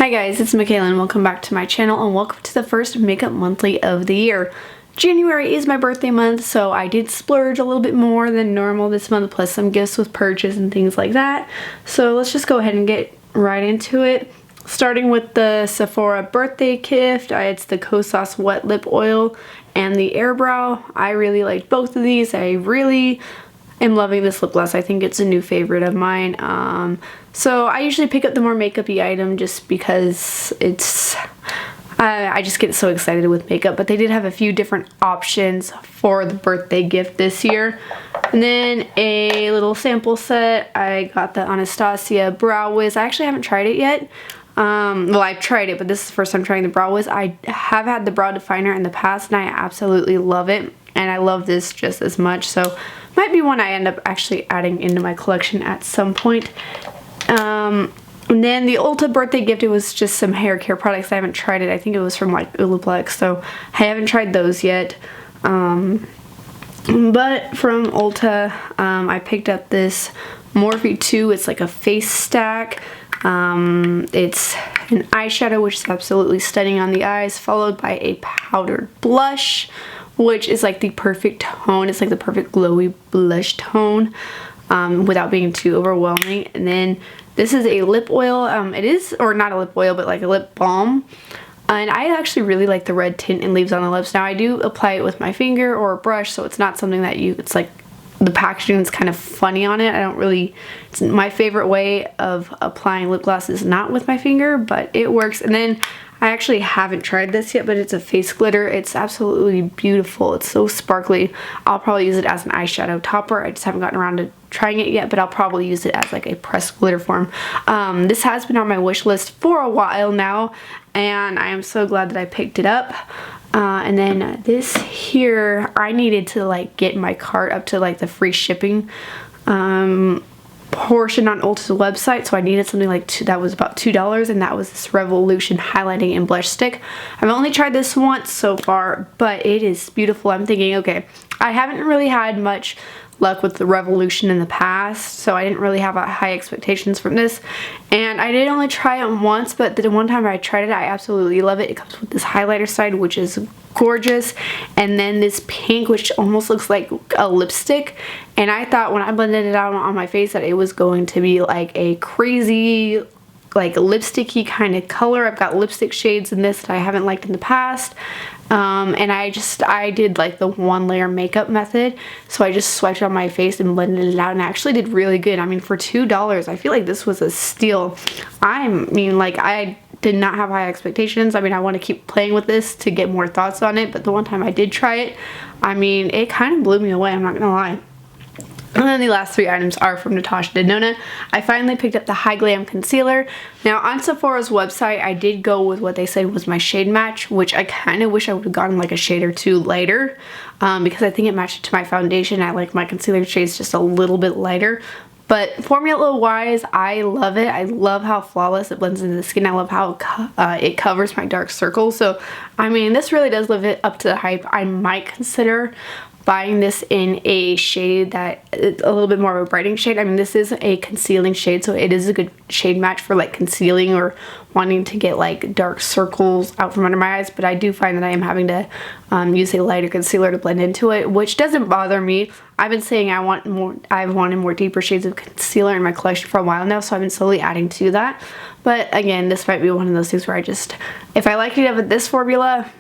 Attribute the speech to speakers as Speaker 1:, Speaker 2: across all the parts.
Speaker 1: Hi guys, it's Machaela and welcome back to my channel and welcome to the first makeup monthly of the year. January is my birthday month, so I did splurge a little bit more than normal this month, plus some gifts with purchase and things like that. So let's just go ahead and get right into it. Starting with the Sephora birthday gift, it's the Kosas Wet Lip Oil and the Air Brow. I really liked both of these. I really am loving this lip gloss. I think it's a new favorite of mine. So I usually pick up the more makeup-y item just because it's I just get so excited with makeup, but they did have a few different options for the birthday gift this year. And then a little sample set, I got the Anastasia Brow Wiz. I actually haven't tried it yet. Well, I've tried it, but this is the first time trying the Brow Wiz. I have had the brow definer in the past and I absolutely love it, and I love this just as much, so might be one I end up actually adding into my collection at some point. And then the Ulta birthday gift, it was just some hair care products. I haven't tried it. I think it was from like Olaplex, so I haven't tried those yet. But from Ulta, I picked up this Morphe 2. It's like a face stack. It's an eyeshadow, which is absolutely stunning on the eyes, followed by a powdered blush, which is like the perfect tone. It's like the perfect glowy blush tone without being too overwhelming. And then this is a lip oil. It is, or not a lip oil, but like a lip balm. And I actually really like the red tint it leaves on the lips. Now I do apply it with my finger or a brush, so it's not something that it's like the packaging is kind of funny on it. I don't really, it's my favorite way of applying lip gloss is not with my finger, but it works. And then I actually haven't tried this yet, but it's a face glitter. It's absolutely beautiful. It's so sparkly. I'll probably use it as an eyeshadow topper. I just haven't gotten around to trying it yet, but I'll probably use it as like a pressed glitter form. This has been on my wish list for a while now, and I am so glad that I picked it up. And then this here, I needed to like get my cart up to like the free shipping portion on Ulta's website, so I needed something like that was about $2, and that was this Revolution highlighting and blush stick. I've only tried this once so far, but it is beautiful. I'm thinking, okay, I haven't really had much luck with the Revolution in the past, so I didn't really have high expectations from this, and I did only try it once, but the one time I tried it, I absolutely love it. It comes with this highlighter side, which is gorgeous, and then this pink, which almost looks like a lipstick, and I thought when I blended it out on my face that it was going to be like a crazy like lipsticky kind of color. I've got lipstick shades in this that I haven't liked in the past, and I did like the one layer makeup method, so I just swiped it on my face and blended it out, and I actually did really good. I mean, for $2, I feel like this was a steal. I mean, like, I did not have high expectations. I mean, I want to keep playing with this to get more thoughts on it, but the one time I did try it, I mean, it kind of blew me away, I'm not gonna lie. And then the last three items are from Natasha Denona. I finally picked up the High Glam Concealer. Now on Sephora's website, I did go with what they said was my shade match, which I kind of wish I would have gotten like a shade or two lighter, because I think it matched to my foundation. I like my concealer shades just a little bit lighter. But formula wise, I love it. I love how flawless it blends into the skin. I love how it covers my dark circles. So, I mean, this really does live it up to the hype. I might consider buying this in a shade that is a little bit more of a brightening shade. I mean, this is a concealing shade, so it is a good shade match for like concealing or wanting to get like dark circles out from under my eyes, but I do find that I am having to use a lighter concealer to blend into it, which doesn't bother me. I've been saying I've wanted more deeper shades of concealer in my collection for a while now, so I've been slowly adding to that. But again, this might be one of those things where if I like it with this formula,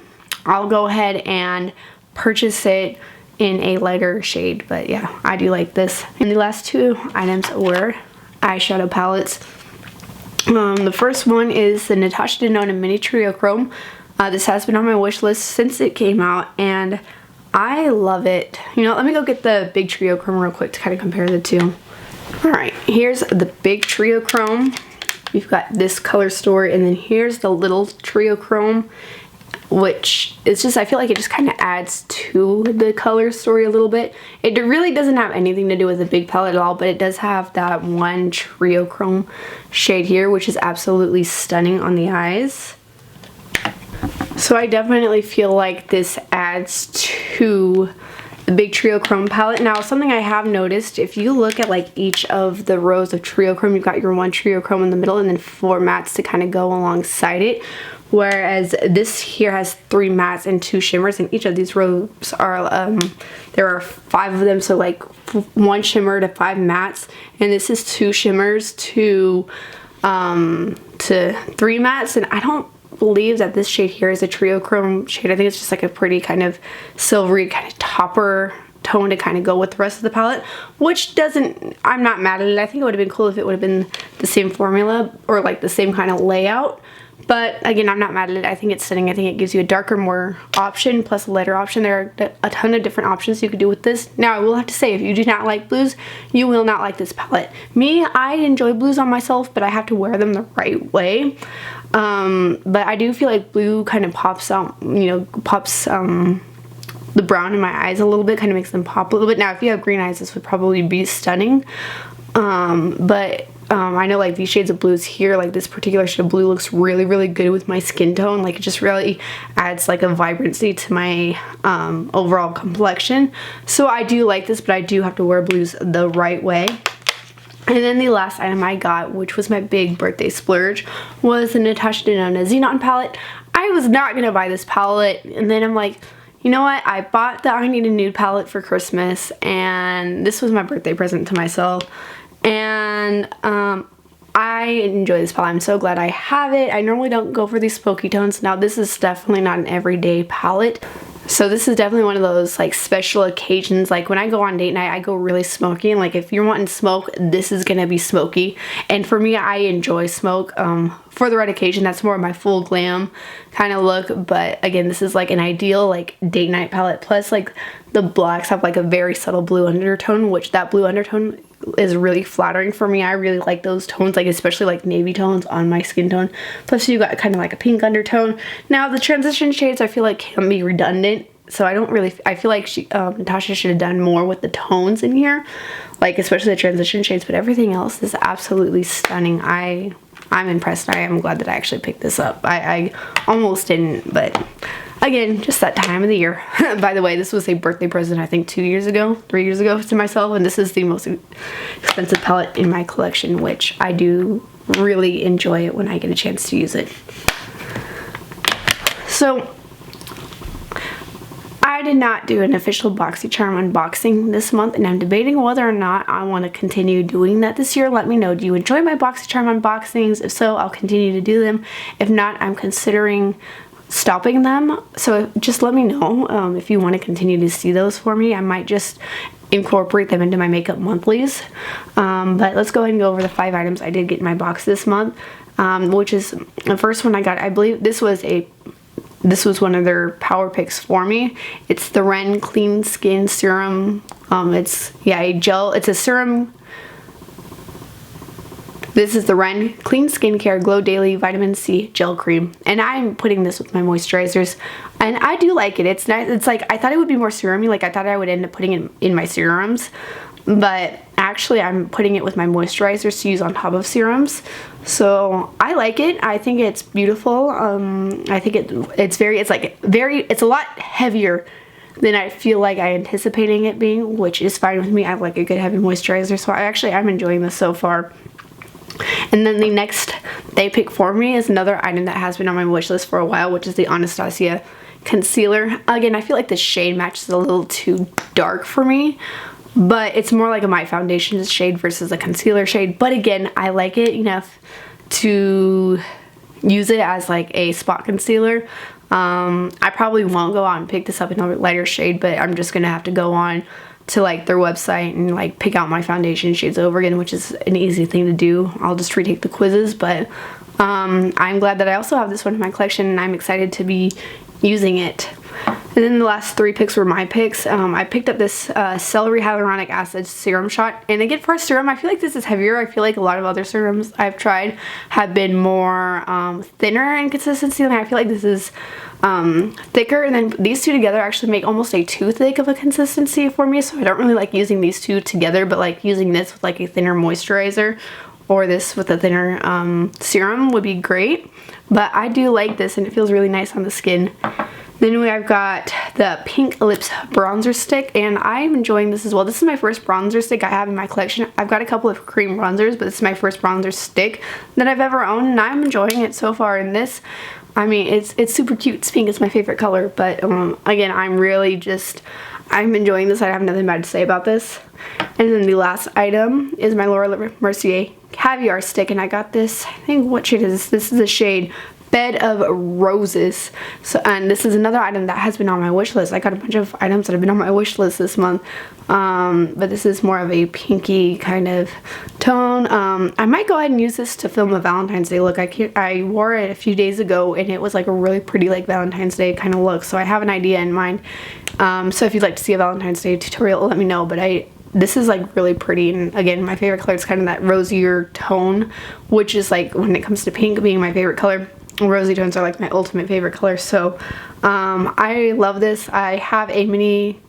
Speaker 1: I'll go ahead and purchase it in a lighter shade. But yeah, I do like this. And the last two items were eyeshadow palettes. The first one is the Natasha Denona Mini Triochrome. This has been on my wish list since it came out, and I love it. You know, let me go get the big Triochrome real quick to kind of compare the two. Alright, here's the big Triochrome. We've got this color story, and then here's the little Triochrome, which is just, I feel like it just kind of adds to the color story a little bit. It really doesn't have anything to do with the big palette at all, but it does have that one Triochrome shade here, which is absolutely stunning on the eyes. So I definitely feel like this adds to the big Triochrome palette. Now, something I have noticed, if you look at like each of the rows of Triochrome, you've got your one Triochrome in the middle and then 4 mattes to kind of go alongside it. Whereas this here has 3 mattes and 2 shimmers, and each of these rows are, there are 5 of them, so like 1 shimmer to 5 mattes, and this is 2 shimmers to 3 mattes, and I don't believe that this shade here is a Triochrome shade. I think it's just like a pretty kind of silvery kind of topper tone to kind of go with the rest of the palette, which doesn't, I'm not mad at it. I think it would have been cool if it would have been the same formula or like the same kind of layout. But again, I'm not mad at it. I think it's stunning. I think it gives you a darker, more option plus a lighter option. There are a ton of different options you could do with this. Now, I will have to say, if you do not like blues, you will not like this palette. Me, I enjoy blues on myself, but I have to wear them the right way. But I do feel like blue kind of pops out, you know, pops the brown in my eyes a little bit, kind of makes them pop a little bit. Now, if you have green eyes, this would probably be stunning. I know like these shades of blues here, like this particular shade of blue looks really, really good with my skin tone. Like it just really adds like a vibrancy to my overall complexion. So I do like this, but I do have to wear blues the right way. And then the last item I got, which was my big birthday splurge, was the Natasha Denona Xenon palette. I was not going to buy this palette, and then I'm like, you know what, I bought the I Need a Nude palette for Christmas, and this was my birthday present to myself. And I enjoy this palette. I'm so glad I have it. I normally don't go for these smoky tones. Now, this is definitely not an everyday palette. So this is definitely one of those like special occasions. Like when I go on date night, I go really smoky, and like if you're wanting smoke, this is gonna be smoky. And for me, I enjoy smoke. For the right occasion, that's more of my full glam kind of look. But again, this is like an ideal like date night palette. Plus like the blacks have like a very subtle blue undertone, which that blue undertone is really flattering for me. I really like those tones, like especially like navy tones on my skin tone. Plus you got kind of like a pink undertone. Now the transition shades I feel like can be redundant, so I feel like Natasha should have done more with the tones in here, like especially the transition shades, but everything else is absolutely stunning. I'm impressed. I am glad that I actually picked this up. I almost didn't, but again, just that time of the year. By the way, this was a birthday present, I think 3 years ago to myself, and this is the most expensive palette in my collection, which I do really enjoy it when I get a chance to use it. So, I did not do an official Boxycharm unboxing this month, and I'm debating whether or not I want to continue doing that this year. Let me know, do you enjoy my Boxycharm unboxings? If so, I'll continue to do them. If not, I'm considering stopping them, so just let me know if you want to continue to see those for me. I might just incorporate them into my makeup monthlies. But let's go ahead and go over the 5 items I did get in my box this month, which is the first one I got. I believe this was one of their power picks for me. It's the Ren Clean Skin Serum. It's a gel. It's a serum. This is the Ren Clean Skincare Glow Daily Vitamin C Gel Cream. And I'm putting this with my moisturizers. And I do like it. It's nice. It's like, I thought it would be more serum-y. Like I thought I would end up putting it in my serums. But actually I'm putting it with my moisturizers to use on top of serums. So I like it. I think it's beautiful. I think it's a lot heavier than I feel like I anticipating it being, which is fine with me. I like a good heavy moisturizer. So I'm enjoying this so far. And then the next they pick for me is another item that has been on my wish list for a while, which is the Anastasia concealer. Again, I feel like the shade match is a little too dark for me, but it's more like a matte foundation shade versus a concealer shade. But again, I like it enough to use it as like a spot concealer. I probably won't go out and pick this up in a lighter shade, but I'm just gonna have to go on to like their website and like pick out my foundation shades over again, which is an easy thing to do. I'll just retake the quizzes, but I'm glad that I also have this one in my collection, and I'm excited to be using it. And then the last 3 picks were my picks. I picked up this celery hyaluronic acid serum shot, and again, for a serum, I feel like this is heavier. I feel like a lot of other serums I've tried have been more thinner in consistency, and I feel like this is thicker, and then these two together actually make almost a too thick of a consistency for me, so I don't really like using these two together, but like using this with like a thinner moisturizer or this with a thinner serum would be great. But I do like this, and it feels really nice on the skin. Then I've got the Pink Lips bronzer stick, and I'm enjoying this as well. This is my first bronzer stick I have in my collection. I've got a couple of cream bronzers, but this is my first bronzer stick that I've ever owned, and I'm enjoying it so far. In this, I mean, it's super cute. It's pink. It's my favorite color, but again, I'm enjoying this. I have nothing bad to say about this. And then the last item is my Laura Mercier Caviar stick, and I got this, I think, what shade is this? This is the shade Bed of Roses. So, and this is another item that has been on my wish list. I got a bunch of items that have been on my wish list this month, but this is more of a pinky kind of tone. I might go ahead and use this to film a Valentine's Day look. I wore it a few days ago, and it was like a really pretty like Valentine's Day kind of look, so I have an idea in mind. So if you'd like to see a Valentine's Day tutorial, let me know. But this is like really pretty, and again, my favorite color is kind of that rosier tone, which is like, when it comes to pink being my favorite color, rosy tones are like my ultimate favorite color. So I love this. I have a mini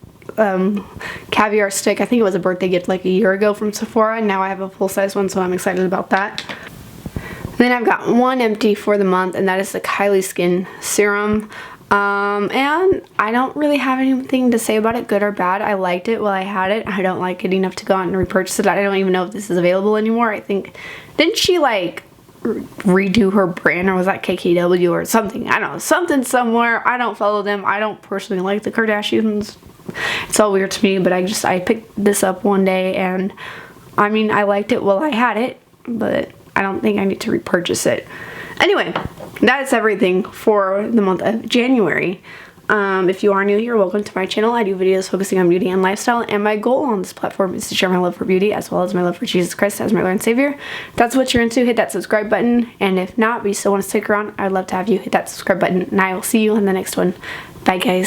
Speaker 1: caviar stick. I think it was a birthday gift like a year ago from Sephora, and now I have a full-size one, so I'm excited about that. Then I've got one empty for the month, and that is the Kylie Skin Serum. And I don't really have anything to say about it, good or bad. I liked it while I had it. I don't like it enough to go out and repurchase it. I don't even know if this is available anymore. I think, didn't she like redo her brand, or was that KKW or something? I don't know, something somewhere. I don't follow them. I don't personally like the Kardashians. It's all weird to me, but I picked this up one day, and I mean, I liked it while I had it, but I don't think I need to repurchase it. Anyway, that is everything for the month of January. If you are new here, welcome to my channel. I do videos focusing on beauty and lifestyle, and my goal on this platform is to share my love for beauty as well as my love for Jesus Christ as my Lord and Savior. If that's what you're into, hit that subscribe button, and if not, but you still want to stick around, I'd love to have you hit that subscribe button, and I will see you in the next one. Bye, guys.